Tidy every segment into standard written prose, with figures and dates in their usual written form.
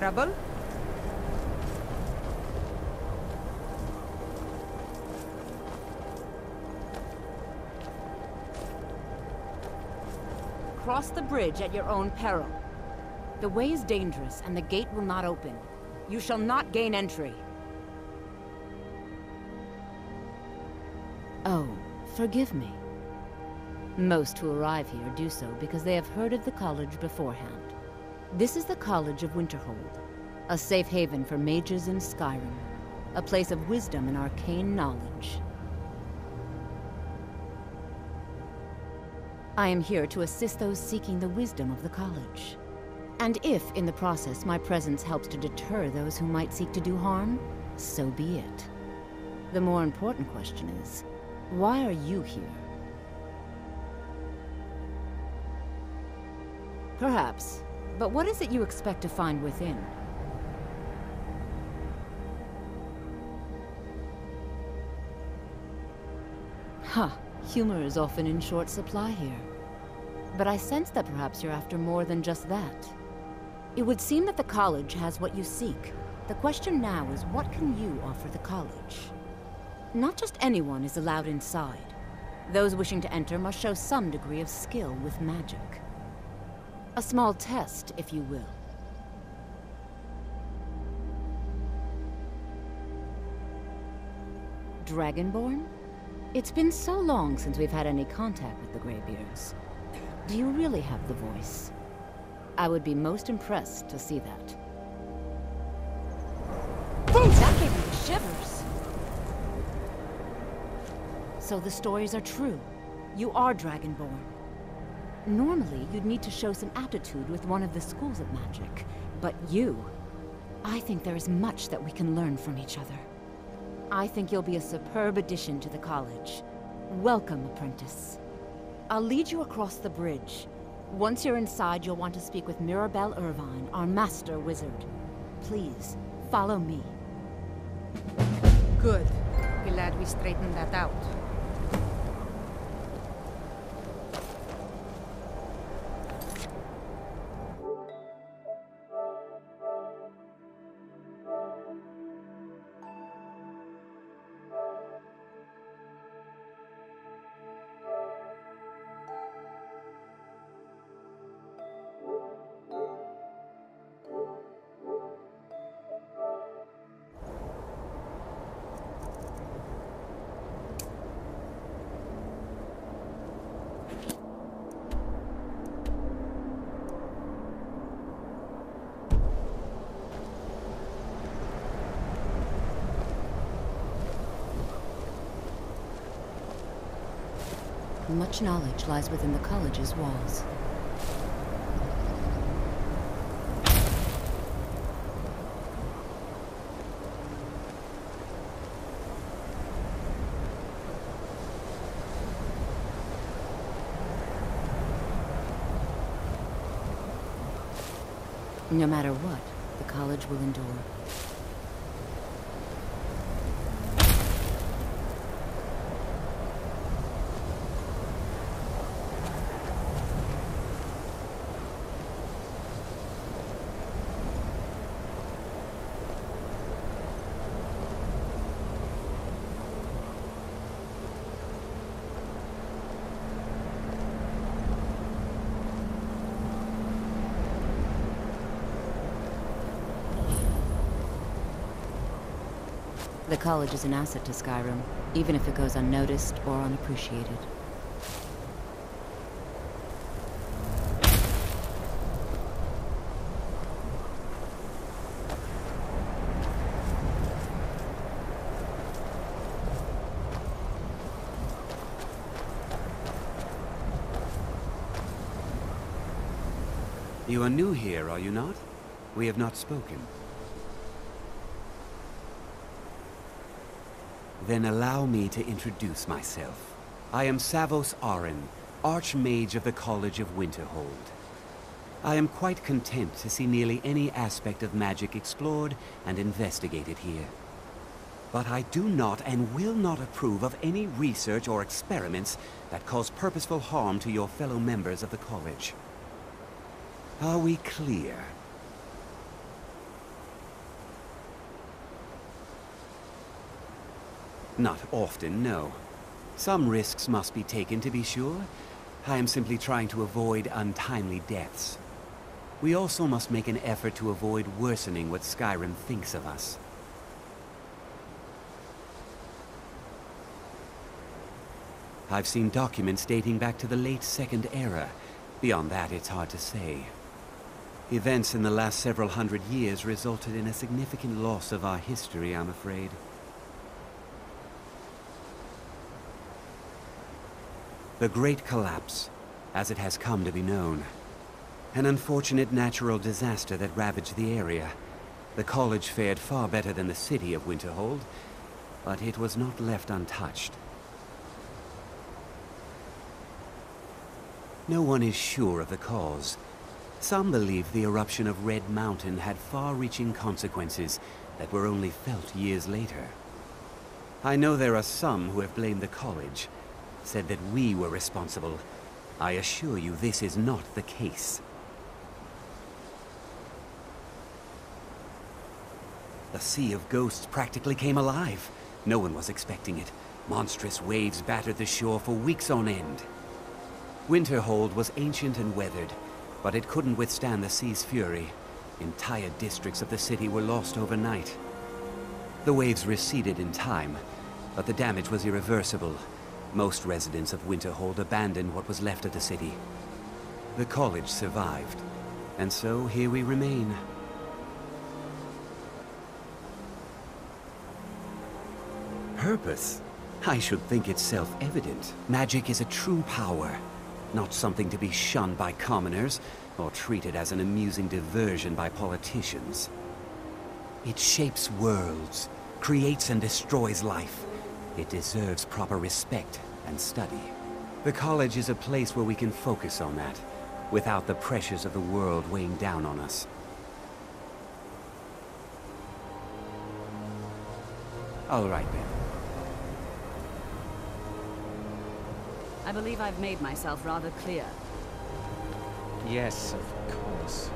Trouble? Cross the bridge at your own peril. The way is dangerous, and the gate will not open. You shall not gain entry. Oh, forgive me. Most who arrive here do so because they have heard of the college beforehand. This is the College of Winterhold, a safe haven for mages in Skyrim, a place of wisdom and arcane knowledge. I am here to assist those seeking the wisdom of the college. And if, in the process, my presence helps to deter those who might seek to do harm, so be it. The more important question is, why are you here? Perhaps, but what is it you expect to find within? Huh, humor is often in short supply here. But I sense that perhaps you're after more than just that. It would seem that the college has what you seek. The question now is, what can you offer the college? Not just anyone is allowed inside. Those wishing to enter must show some degree of skill with magic. A small test, if you will. Dragonborn? It's been so long since we've had any contact with the Greybeards. Do you really have the voice? I would be most impressed to see that. That gave me the shivers! So the stories are true. You are Dragonborn. Normally, you'd need to show some aptitude with one of the schools of magic. But you... I think there is much that we can learn from each other. I think you'll be a superb addition to the college. Welcome, apprentice. I'll lead you across the bridge. Once you're inside, you'll want to speak with Mirabelle Ervine, our master wizard. Please, follow me. Good. Glad we straightened that out. Much knowledge lies within the college's walls. No matter what, the college will endure. The college is an asset to Skyrim, even if it goes unnoticed or unappreciated. You are new here, are you not? We have not spoken. Then allow me to introduce myself. I am Savos Aren, Arch-Mage of the College of Winterhold. I am quite content to see nearly any aspect of magic explored and investigated here. But I do not and will not approve of any research or experiments that cause purposeful harm to your fellow members of the college. Are we clear? Not often, no. Some risks must be taken, to be sure. I am simply trying to avoid untimely deaths. We also must make an effort to avoid worsening what Skyrim thinks of us. I've seen documents dating back to the late Second Era. Beyond that, it's hard to say. Events in the last several hundred years resulted in a significant loss of our history, I'm afraid. The Great Collapse, as it has come to be known. An unfortunate natural disaster that ravaged the area. The college fared far better than the city of Winterhold, but it was not left untouched. No one is sure of the cause. Some believe the eruption of Red Mountain had far-reaching consequences that were only felt years later. I know there are some who have blamed the college, said that we were responsible. I assure you this is not the case. The Sea of Ghosts practically came alive. No one was expecting it. Monstrous waves battered the shore for weeks on end. Winterhold was ancient and weathered, but it couldn't withstand the sea's fury. Entire districts of the city were lost overnight. The waves receded in time, but the damage was irreversible. Most residents of Winterhold abandoned what was left of the city. The college survived, and so here we remain. Purpose? I should think it's self-evident. Magic is a true power, not something to be shunned by commoners, or treated as an amusing diversion by politicians. It shapes worlds, creates and destroys life. It deserves proper respect and study. The college is a place where we can focus on that, without the pressures of the world weighing down on us. All right, then. I believe I've made myself rather clear. Yes, of course.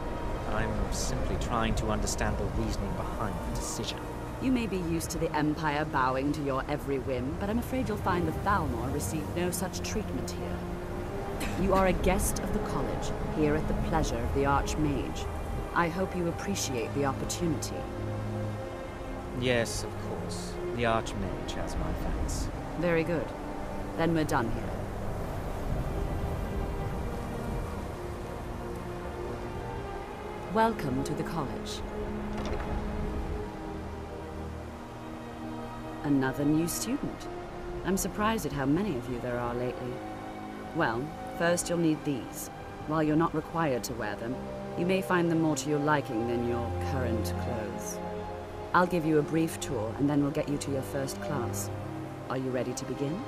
I'm simply trying to understand the reasoning behind the decision. You may be used to the Empire bowing to your every whim, but I'm afraid you'll find the Thalmor received no such treatment here. You are a guest of the college, here at the pleasure of the Arch-Mage. I hope you appreciate the opportunity. Yes, of course. The Arch-Mage has my thanks. Very good. Then we're done here. Welcome to the college. Another new student. I'm surprised at how many of you there are lately. Well, first you'll need these. While you're not required to wear them, you may find them more to your liking than your current clothes. I'll give you a brief tour, and then we'll get you to your first class. Are you ready to begin?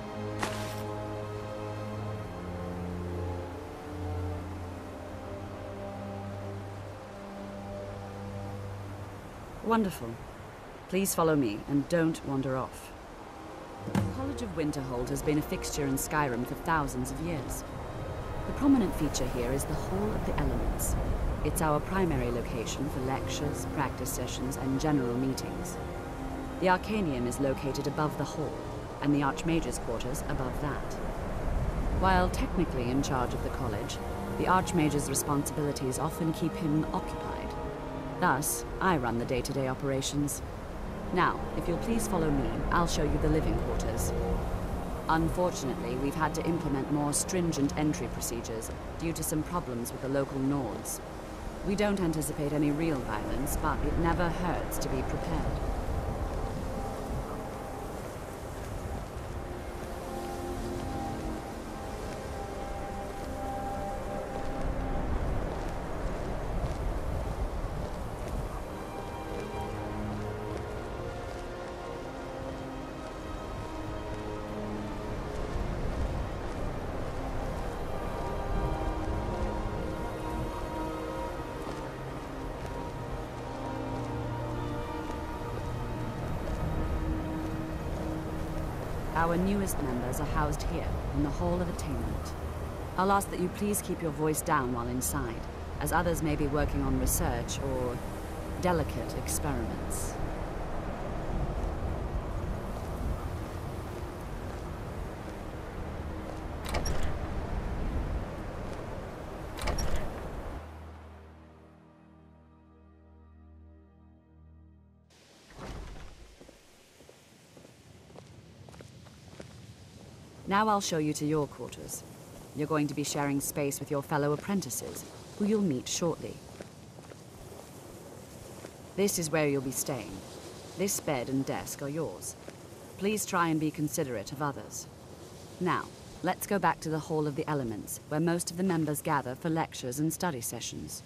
Wonderful. Please follow me, and don't wander off. The College of Winterhold has been a fixture in Skyrim for thousands of years. The prominent feature here is the Hall of the Elements. It's our primary location for lectures, practice sessions, and general meetings. The arcaneum is located above the hall, and the Archmage's quarters above that. While technically in charge of the college, the Archmage's responsibilities often keep him occupied. Thus, I run the day-to-day operations. Now, if you'll please follow me, I'll show you the living quarters. Unfortunately, we've had to implement more stringent entry procedures due to some problems with the local Nords. We don't anticipate any real violence, but it never hurts to be prepared. Our newest members are housed here, in the Hall of Attainment. I'll ask that you please keep your voice down while inside, as others may be working on research or delicate experiments. Now I'll show you to your quarters. You're going to be sharing space with your fellow apprentices, who you'll meet shortly. This is where you'll be staying. This bed and desk are yours. Please try and be considerate of others. Now, let's go back to the Hall of the Elements, where most of the members gather for lectures and study sessions.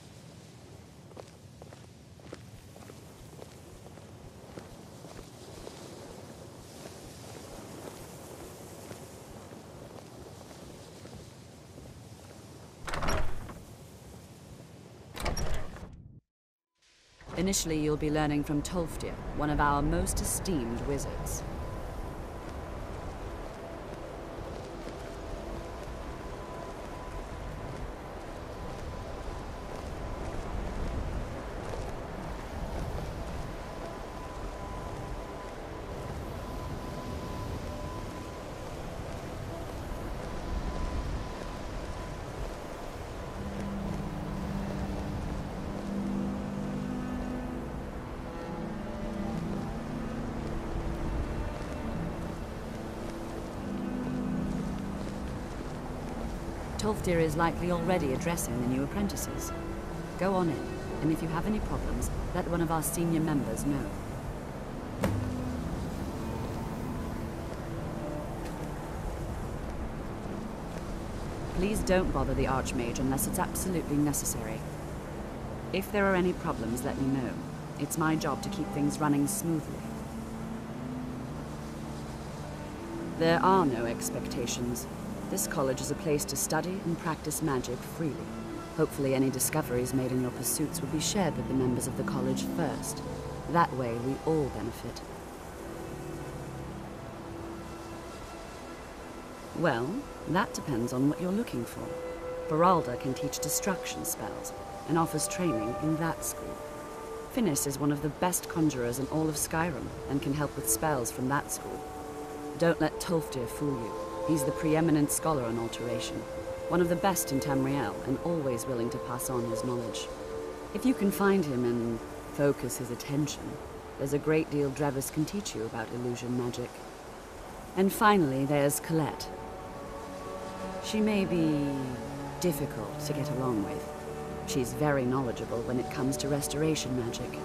Initially, you'll be learning from Tolfdir, one of our most esteemed wizards. Tolfdir is likely already addressing the new apprentices. Go on in, and if you have any problems, let one of our senior members know. Please don't bother the Archmage unless it's absolutely necessary. If there are any problems, let me know. It's my job to keep things running smoothly. There are no expectations. This college is a place to study and practice magic freely. Hopefully any discoveries made in your pursuits will be shared with the members of the college first. That way we all benefit. Well, that depends on what you're looking for. Faralda can teach destruction spells and offers training in that school. Finis is one of the best conjurers in all of Skyrim and can help with spells from that school. Don't let Tolfdir fool you. He's the preeminent scholar on alteration, one of the best in Tamriel, and always willing to pass on his knowledge. If you can find him and focus his attention, there's a great deal Davilas can teach you about illusion magic. And finally, there's Colette. She may be difficult to get along with. She's very knowledgeable when it comes to restoration magic.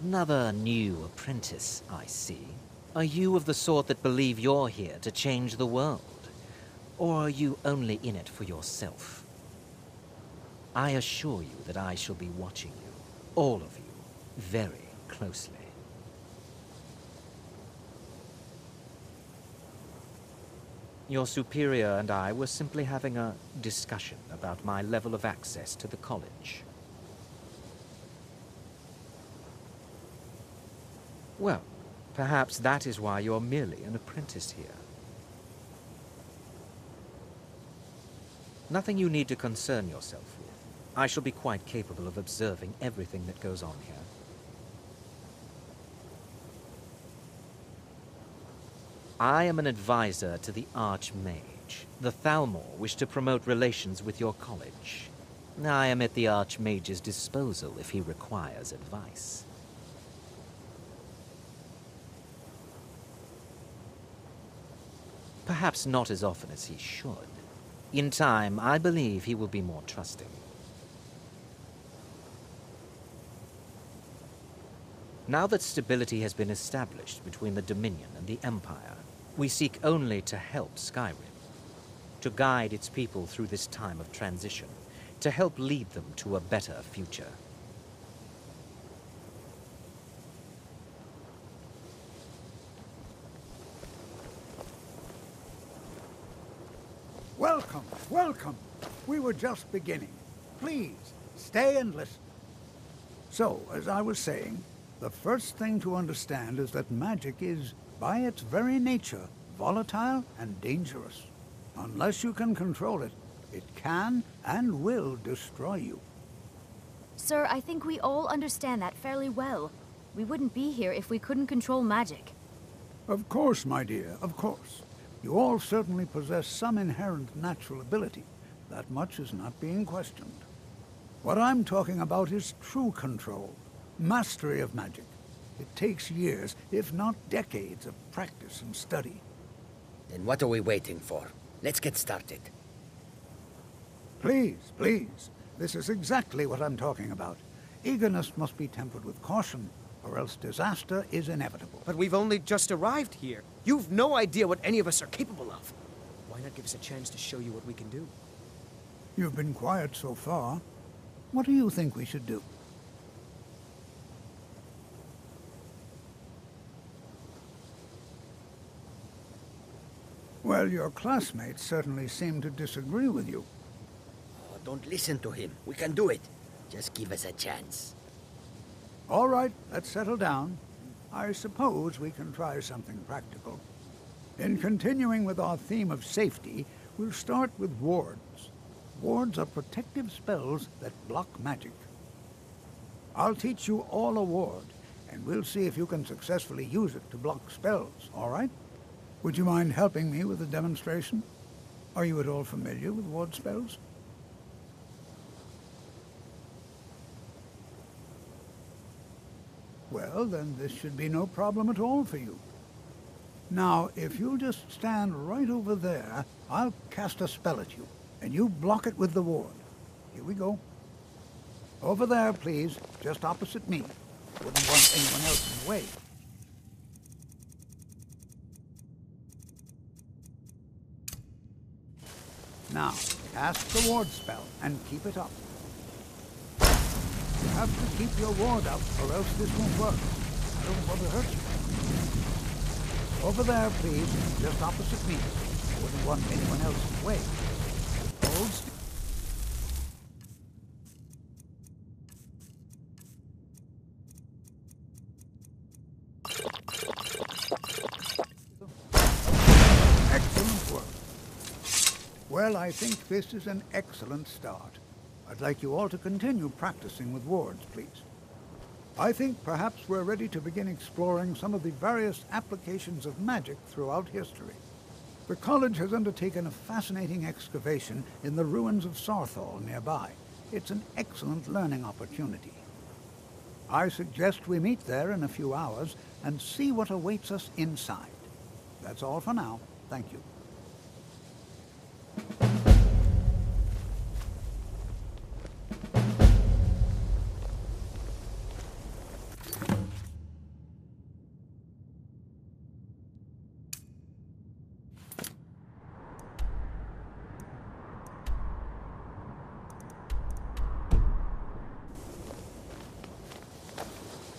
Another new apprentice, I see. Are you of the sort that believe you're here to change the world? Or are you only in it for yourself? I assure you that I shall be watching you, all of you, very closely. Your superior and I were simply having a discussion about my level of access to the college. Well, perhaps that is why you're merely an apprentice here. Nothing you need to concern yourself with. I shall be quite capable of observing everything that goes on here. I am an advisor to the Arch-Mage. The Thalmor wish to promote relations with your college. I am at the Arch-Mage's disposal if he requires advice. Perhaps not as often as he should. In time, I believe he will be more trusting. Now that stability has been established between the Dominion and the Empire, we seek only to help Skyrim, to guide its people through this time of transition, to help lead them to a better future. Welcome, welcome. We were just beginning. Please, stay and listen. So, as I was saying, The first thing to understand is that magic is, by its very nature, volatile and dangerous. Unless you can control it, it can and will destroy you. Sir, I think we all understand that fairly well. We wouldn't be here if we couldn't control magic. Of course, my dear, of course. You all certainly possess some inherent natural ability. That much is not being questioned. What I'm talking about is true control, mastery of magic. It takes years, if not decades, of practice and study. Then what are we waiting for? Let's get started. Please, please. This is exactly what I'm talking about. Eagerness must be tempered with caution, or else disaster is inevitable. But we've only just arrived here. You've no idea what any of us are capable of. Why not give us a chance to show you what we can do? You've been quiet so far. What do you think we should do? Well, your classmates certainly seem to disagree with you. Oh, don't listen to him. We can do it. Just give us a chance. All right, let's settle down. I suppose we can try something practical. In continuing with our theme of safety, we'll start with wards. Wards are protective spells that block magic. I'll teach you all a ward, and we'll see if you can successfully use it to block spells, all right? Would you mind helping me with the demonstration? Are you at all familiar with ward spells? Well, then this should be no problem at all for you. Now, if you'll just stand right over there, I'll cast a spell at you, and you block it with the ward. Here we go. Over there, please, just opposite me. Wouldn't want anyone else in the way. Now, cast the ward spell, and keep it up. You have to keep your ward up, or else this won't work. I don't want to hurt you. Over there, please, just opposite me. Wouldn't want anyone else in the way. Hold still. Excellent work. Well, I think this is an excellent start. I'd like you all to continue practicing with wards, please. I think perhaps we're ready to begin exploring some of the various applications of magic throughout history. The college has undertaken a fascinating excavation in the ruins of Sarthal nearby. It's an excellent learning opportunity. I suggest we meet there in a few hours and see what awaits us inside. That's all for now. Thank you.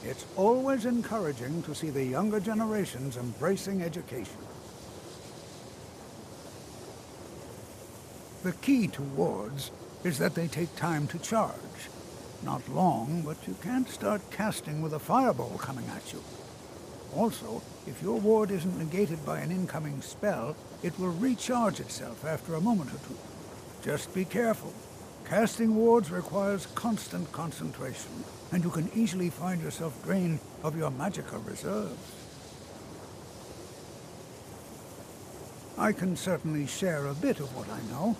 It's always encouraging to see the younger generations embracing education. The key to wards is that they take time to charge. Not long, but you can't start casting with a fireball coming at you. Also, if your ward isn't negated by an incoming spell, it will recharge itself after a moment or two. Just be careful. Casting wards requires constant concentration, and you can easily find yourself drained of your magical reserves. I can certainly share a bit of what I know.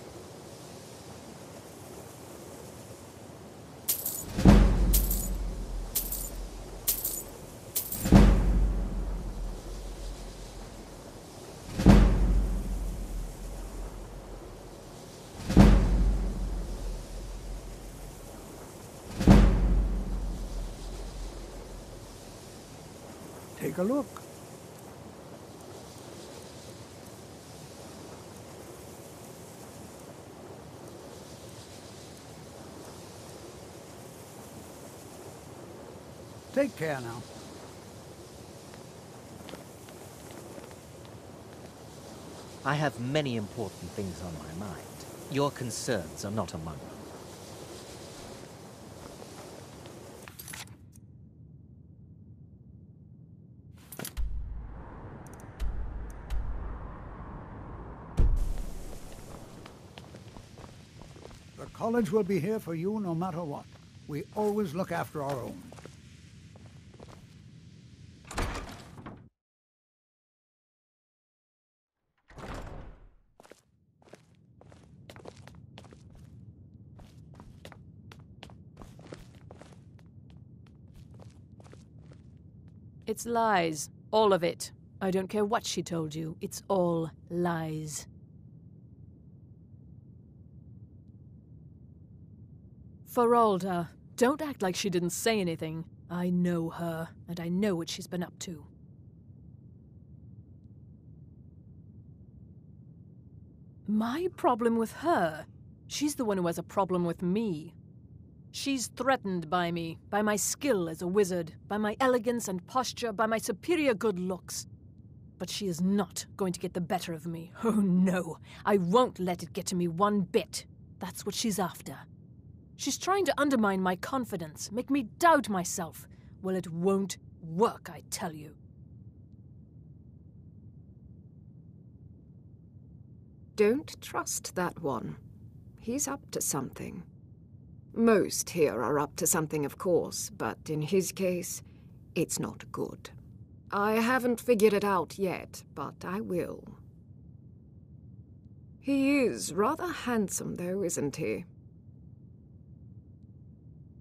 Take a look. Take care now. I have many important things on my mind. Your concerns are not among them. College will be here for you no matter what. We always look after our own. It's lies. All of it. I don't care what she told you. It's all lies. Faralda, don't act like she didn't say anything. I know her, and I know what she's been up to. My problem with her? She's the one who has a problem with me. She's threatened by me, by my skill as a wizard, by my elegance and posture, by my superior good looks. But she is not going to get the better of me. Oh no, I won't let it get to me one bit. That's what she's after. She's trying to undermine my confidence, make me doubt myself. Well, it won't work, I tell you. Don't trust that one. He's up to something. Most here are up to something, of course, but in his case, it's not good. I haven't figured it out yet, but I will. He is rather handsome, though, isn't he?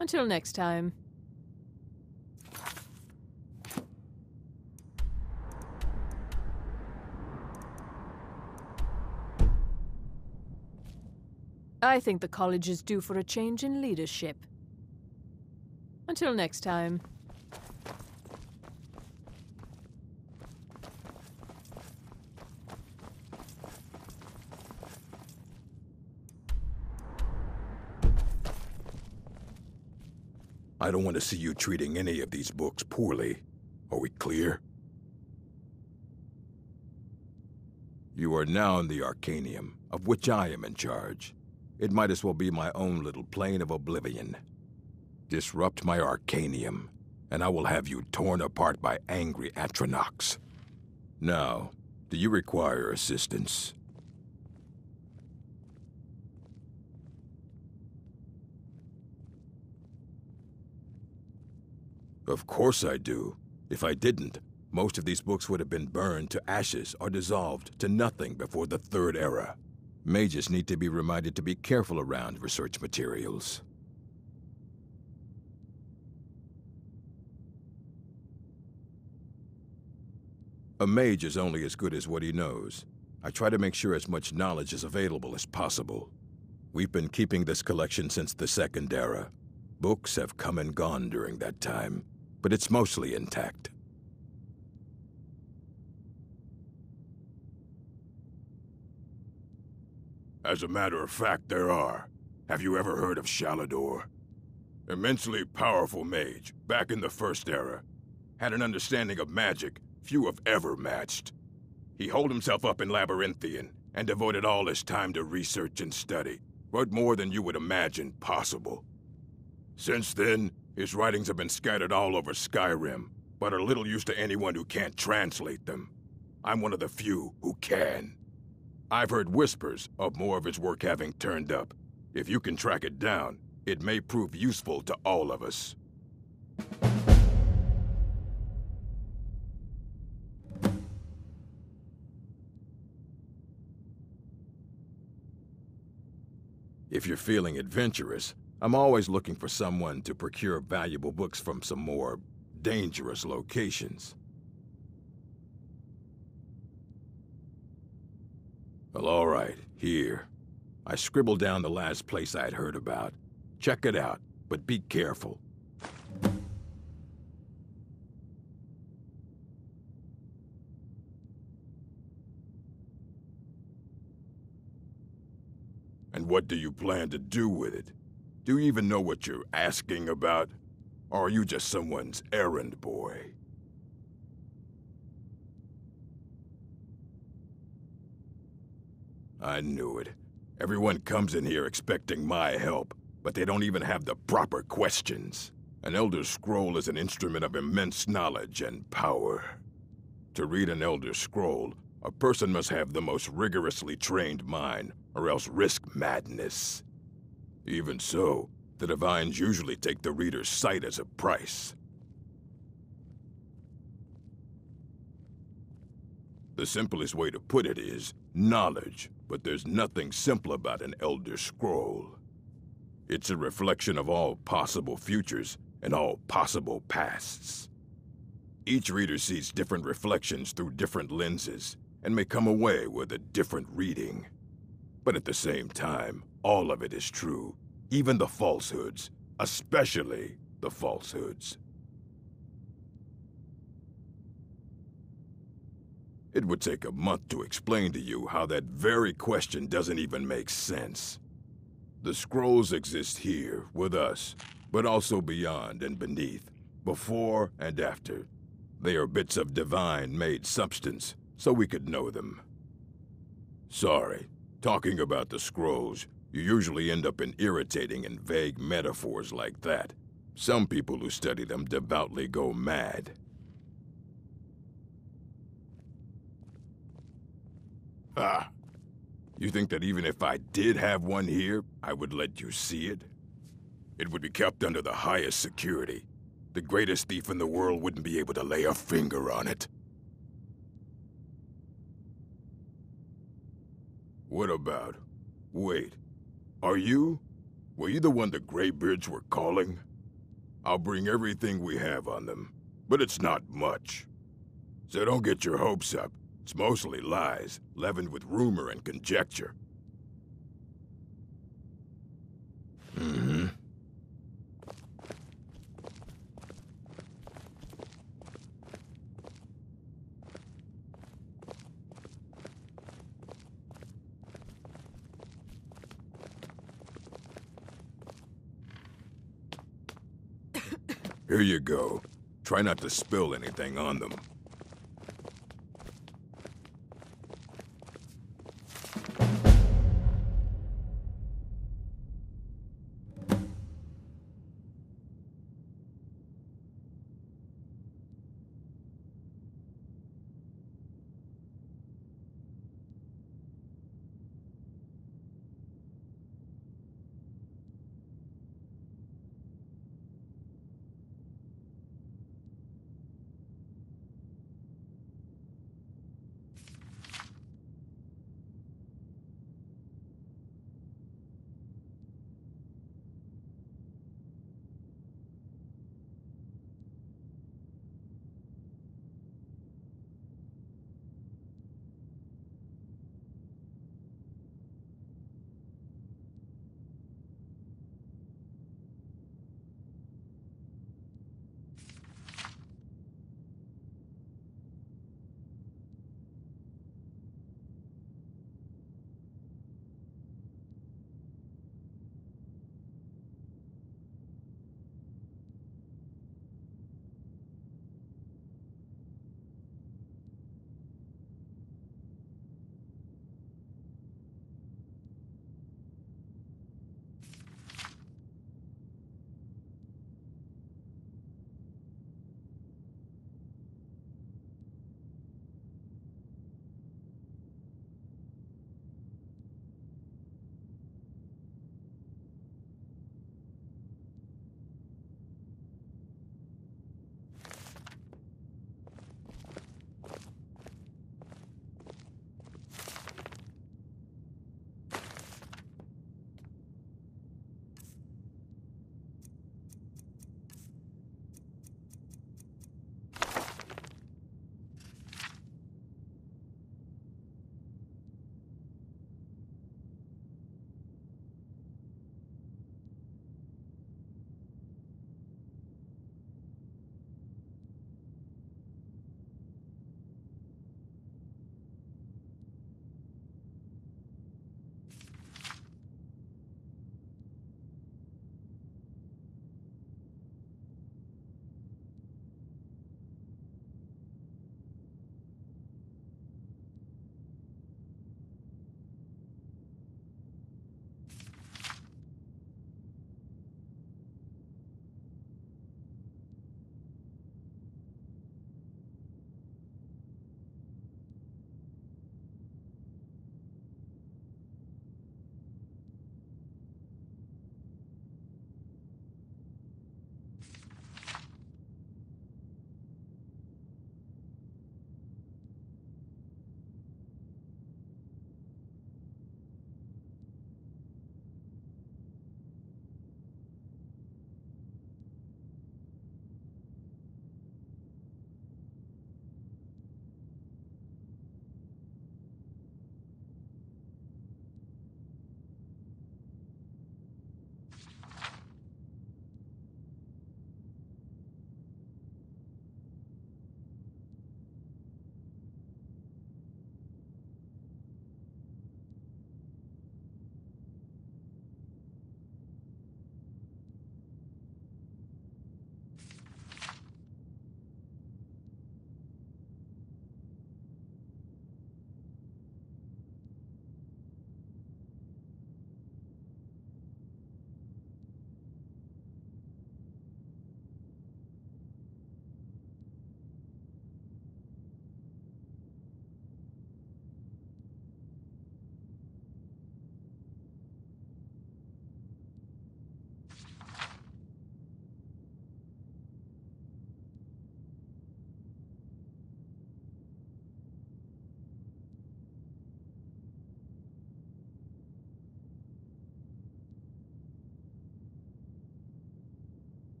Until next time. I think the college is due for a change in leadership. Until next time. I don't want to see you treating any of these books poorly. Are we clear? You are now in the arcaneum, of which I am in charge. It might as well be my own little plane of oblivion. Disrupt my arcaneum, and I will have you torn apart by angry Atronachs. Now, do you require assistance? Of course I do. If I didn't, most of these books would have been burned to ashes or dissolved to nothing before the Third Era. Mages need to be reminded to be careful around research materials. A mage is only as good as what he knows. I try to make sure as much knowledge is available as possible. We've been keeping this collection since the Second Era. Books have come and gone during that time, but it's mostly intact. As a matter of fact, there are. Have you ever heard of Shalador? Immensely powerful mage, back in the First Era. Had an understanding of magic few have ever matched. He holed himself up in Labyrinthian and devoted all his time to research and study, wrote more than you would imagine possible. Since then, his writings have been scattered all over Skyrim, but are little use to anyone who can't translate them. I'm one of the few who can. I've heard whispers of more of his work having turned up. If you can track it down, it may prove useful to all of us. If you're feeling adventurous, I'm always looking for someone to procure valuable books from some more dangerous locations. Well, all right, here. I scribbled down the last place I'd heard about. Check it out, but be careful. And what do you plan to do with it? Do you even know what you're asking about? Or are you just someone's errand boy? I knew it. Everyone comes in here expecting my help, but they don't even have the proper questions. An Elder Scroll is an instrument of immense knowledge and power. To read an Elder Scroll, a person must have the most rigorously trained mind, or else risk madness. Even so, the divines usually take the reader's sight as a price. The simplest way to put it is knowledge, but there's nothing simple about an Elder Scroll. It's a reflection of all possible futures and all possible pasts. Each reader sees different reflections through different lenses and may come away with a different reading. But at the same time, all of it is true, even the falsehoods, especially the falsehoods. It would take a month to explain to you how that very question doesn't even make sense. The scrolls exist here, with us, but also beyond and beneath, before and after. They are bits of divine-made substance, so we could know them. Sorry, talking about the scrolls, you usually end up in irritating and vague metaphors like that. Some people who study them devoutly go mad. Ah, you think that even if I did have one here, I would let you see it? It would be kept under the highest security. The greatest thief in the world wouldn't be able to lay a finger on it. What about? Wait, were you the one the Greybeards were calling? I'll bring everything we have on them, but it's not much. So don't get your hopes up. It's mostly lies, leavened with rumor and conjecture. Here you go. Try not to spill anything on them.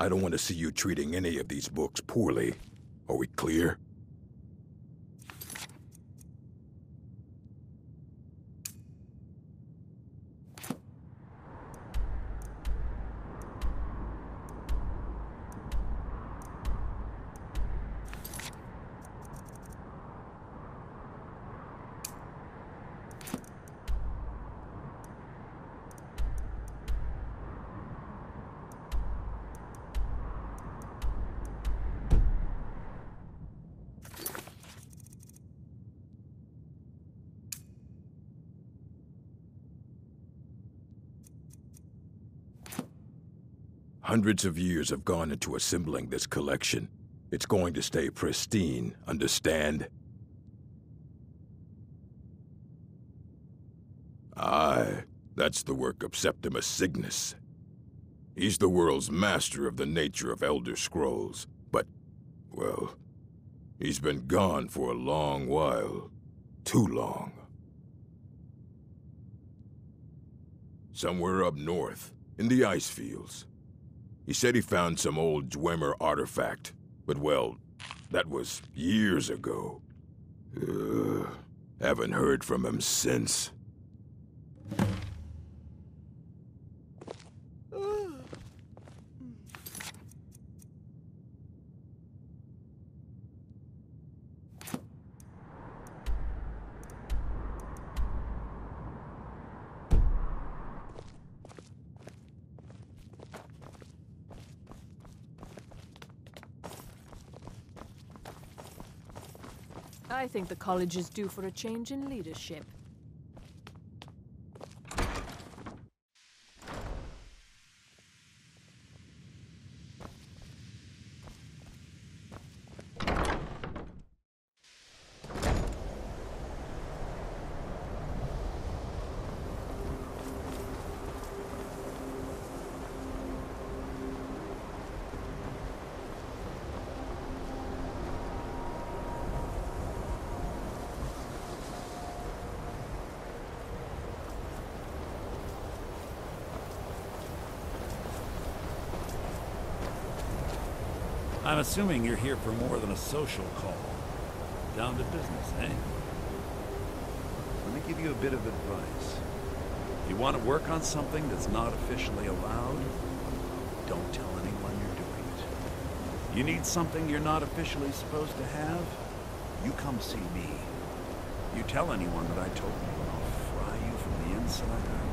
I don't want to see you treating any of these books poorly. Are we clear? Hundreds of years have gone into assembling this collection. It's going to stay pristine, understand? Aye, that's the work of Septimus Cygnus. He's the world's master of the nature of Elder Scrolls, but, well, he's been gone for a long while. Too long. Somewhere up north, in the ice fields. He said he found some old Dwemer artifact, but well, that was years ago. Haven't heard from him since. I think the college is due for a change in leadership. I'm assuming you're here for more than a social call. Down to business, eh? Let me give you a bit of advice. If you want to work on something that's not officially allowed, don't tell anyone you're doing it. You need something you're not officially supposed to have? You come see me. You tell anyone that I told you, and I'll fry you from the inside out.